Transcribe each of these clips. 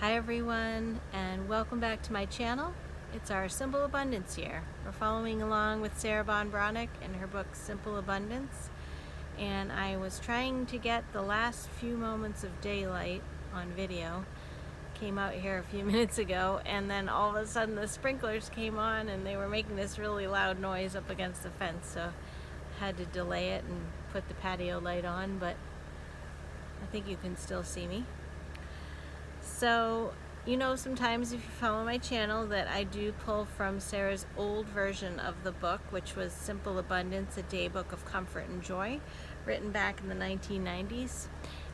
Hi everyone, and welcome back to my channel. It's our Simple Abundance year. We're following along with Sarah Ban Beathnach in her book Simple Abundance, and I was trying to get the last few moments of daylight on video. Came out here a few minutes ago, and then all of a sudden the sprinklers came on and they were making this really loud noise up against the fence, so I had to delay it and put the patio light on, but I think you can still see me. So, you know, sometimes if you follow my channel that I do pull from Sarah's old version of the book, which was Simple Abundance, a Daybook of Comfort and Joy, written back in the 1990s.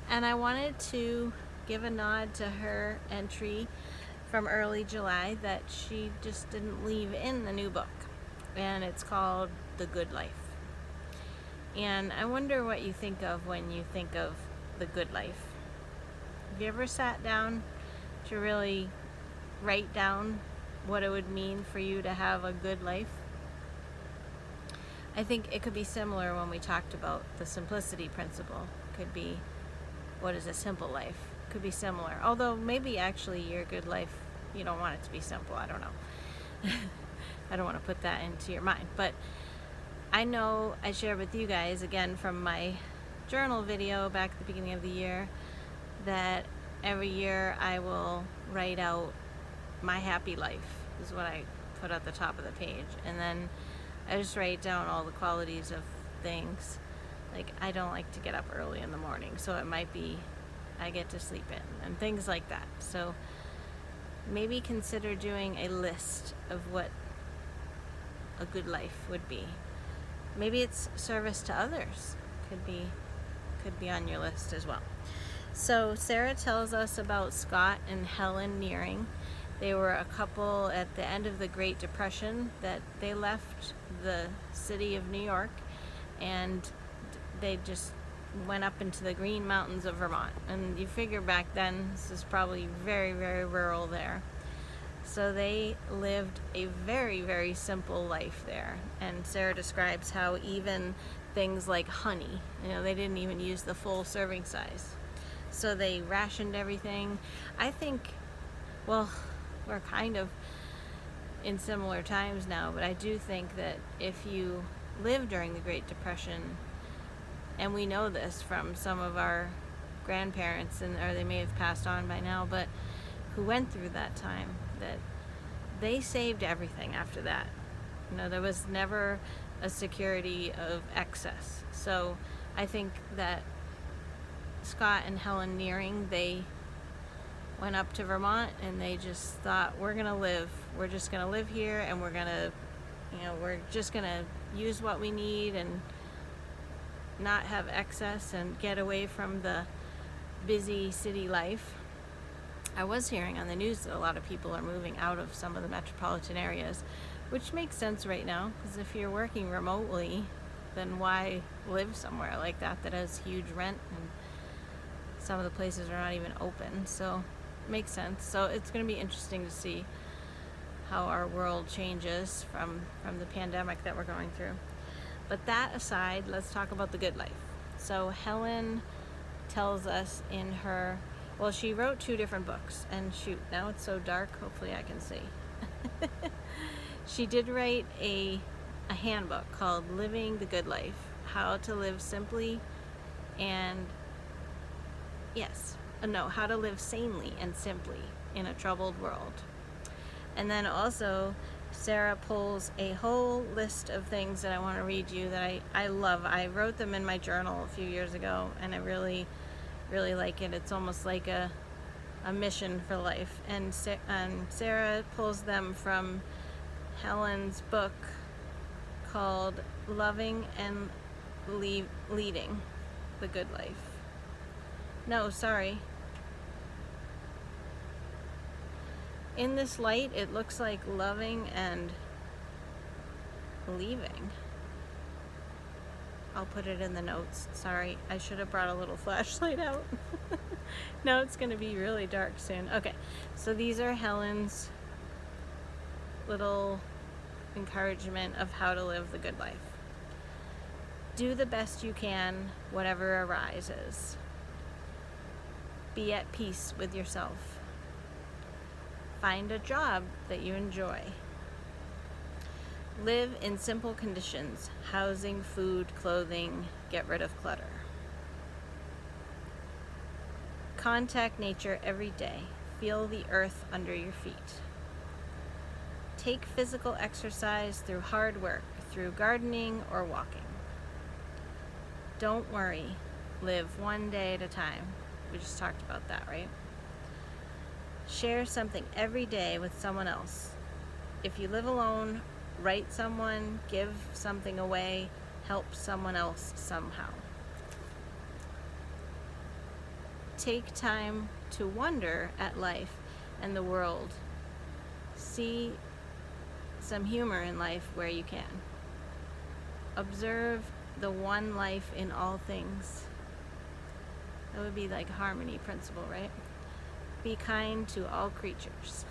And I wanted to give a nod to her entry from early July that she just didn't leave in the new book. And it's called The Good Life. And I wonder what you think of when you think of the good life. Have you ever sat down to really write down what it would mean for you to have a good life? I think it could be similar when we talked about the simplicity principle. It could be, what is a simple life? It could be similar. Although maybe actually your good life, you don't want it to be simple. I don't know. I don't want to put that into your mind. But I know I shared with you guys, again from my journal video back at the beginning of the year, that every year I will write out my happy life, is what I put at the top of the page, and then I just write down all the qualities of things. Like, I don't like to get up early in the morning, so it might be I get to sleep in and things like that. So maybe consider doing a list of what a good life would be. Maybe it's service to others. Could be on your list as well. So Sarah tells us about Scott and Helen Nearing. They were a couple at the end of the Great Depression that they left the city of New York and they just went up into the Green Mountains of Vermont. And you figure back then, this is probably very, very rural there. So they lived a very, very simple life there. And Sarah describes how even things like honey, they didn't even use the full serving size. So they rationed everything. I think, well, we're kind of in similar times now, but I do think that if you lived during the Great Depression, and we know this from some of our grandparents, or they may have passed on by now, but who went through that time, that they saved everything after that. There was never a security of excess. So I think that Scott and Helen Nearing, they went up to Vermont and they just thought, we're just gonna live here, and we're just gonna use what we need and not have excess and get away from the busy city life. I was hearing on the news that a lot of people are moving out of some of the metropolitan areas, which makes sense right now, because if you're working remotely, then why live somewhere like that has huge rent, and some of the places are not even open, so it makes sense. So it's going to be interesting to see how our world changes from the pandemic that we're going through. But that aside, let's talk about the good life. So Helen tells us in her, well, she wrote 2 different books, and shoot, now it's so dark, hopefully I can see. She did write a handbook called Living the Good Life, How to Live Simply and, how to live sanely and simply in a troubled world. And then also, Sarah pulls a whole list of things that I want to read you that I love. I wrote them in my journal a few years ago, and I really, really like it. It's almost like a mission for life. And Sarah pulls them from Helen's book called Loving and Leading the Good Life. No, sorry. In this light, it looks like loving and leaving. I'll put it in the notes. Sorry, I should have brought a little flashlight out. No, it's going to be really dark soon. Okay, so these are Helen's little encouragement of how to live the good life. Do the best you can, whatever arises. Be at peace with yourself. Find a job that you enjoy. Live in simple conditions: housing, food, clothing. Get rid of clutter. Contact nature every day. Feel the earth under your feet. Take physical exercise through hard work, through gardening or walking. Don't worry. Live one day at a time. We just talked about that, right? Share something every day with someone else. If you live alone, write someone, give something away, help someone else somehow. Take time to wonder at life and the world. See some humor in life where you can. Observe the one life in all things. That would be like harmony principle, right? Be kind to all creatures.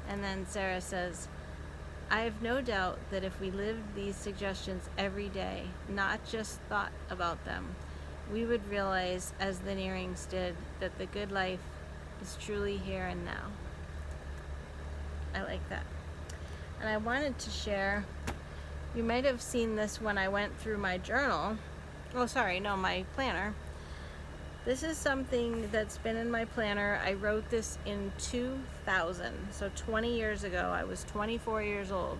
And then Sarah says, I have no doubt that if we lived these suggestions every day, not just thought about them, we would realize, as the Nearings did, that the good life is truly here and now. I like that. And I wanted to share, you might have seen this when I went through my journal. My planner. This is something that's been in my planner. I wrote this in 2000, so 20 years ago. I was 24 years old.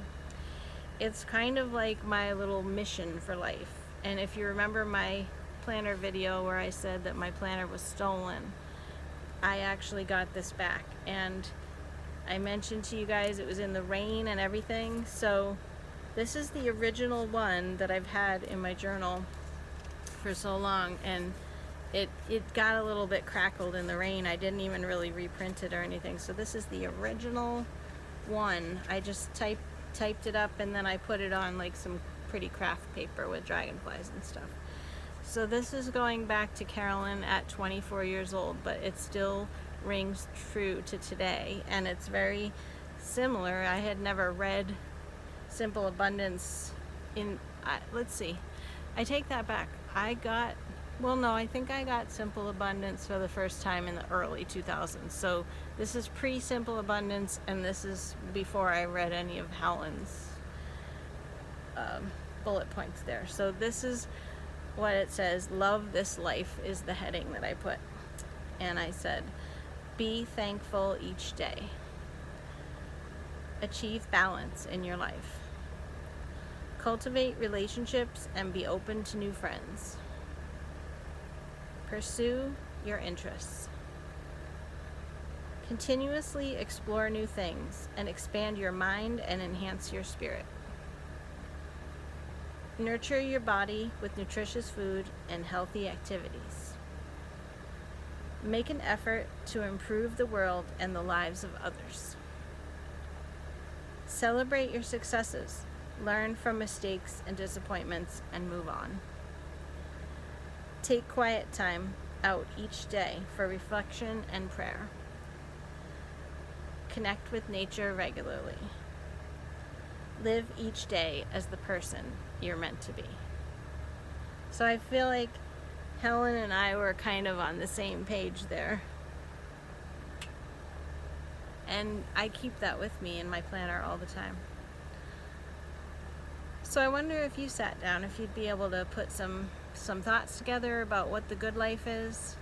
It's kind of like my little mission for life. And if you remember my planner video where I said that my planner was stolen, I actually got this back. And I mentioned to you guys it was in the rain and everything. So this is the original one that I've had in my journal for so long. And it got a little bit crackled in the rain. I didn't even really reprint it or anything. So this is the original one. I just typed it up and then I put it on like some pretty craft paper with dragonflies and stuff. So this is going back to Carolyn at 24 years old, but it still rings true to today, and it's very similar. I had never read Simple Abundance in, let's see, I take that back. I think I got Simple Abundance for the first time in the early 2000s. So this is pre-Simple Abundance, and this is before I read any of Helen's bullet points there. So this is what it says. Love this life is the heading that I put. And I said, be thankful each day. Achieve balance in your life. Cultivate relationships and be open to new friends. Pursue your interests. Continuously explore new things and expand your mind and enhance your spirit. Nurture your body with nutritious food and healthy activities. Make an effort to improve the world and the lives of others. Celebrate your successes. Learn from mistakes and disappointments and move on. Take quiet time out each day for reflection and prayer. Connect with nature regularly. Live each day as the person you're meant to be. So I feel like Helen and I were kind of on the same page there. And I keep that with me in my planner all the time. So I wonder if you sat down, if you'd be able to put some thoughts together about what the good life is,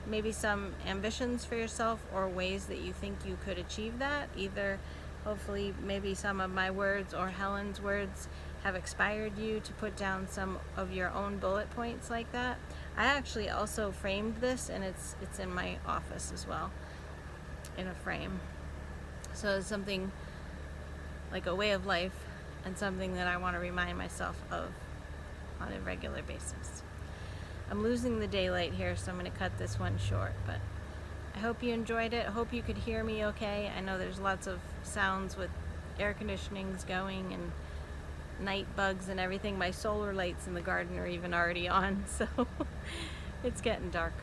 maybe some ambitions for yourself or ways that you think you could achieve that. Either hopefully maybe some of my words or Helen's words have inspired you to put down some of your own bullet points like that. I actually also framed this, and it's in my office as well, in a frame. So it's something like a way of life and something that I want to remind myself of on a regular basis. I'm losing the daylight here, so I'm going to cut this one short, but I hope you enjoyed it. I hope you could hear me okay. I know there's lots of sounds with air conditionings going and night bugs and everything. My solar lights in the garden are even already on, so it's getting dark.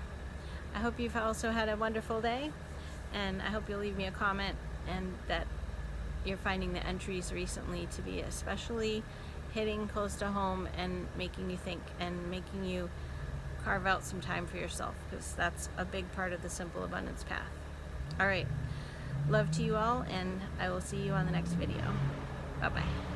I hope you've also had a wonderful day, and I hope you'll leave me a comment and that you're finding the entries recently to be especially hitting close to home and making you think and making you carve out some time for yourself, because that's a big part of the Simple Abundance path. All right. Love to you all, and I will see you on the next video. Bye-bye.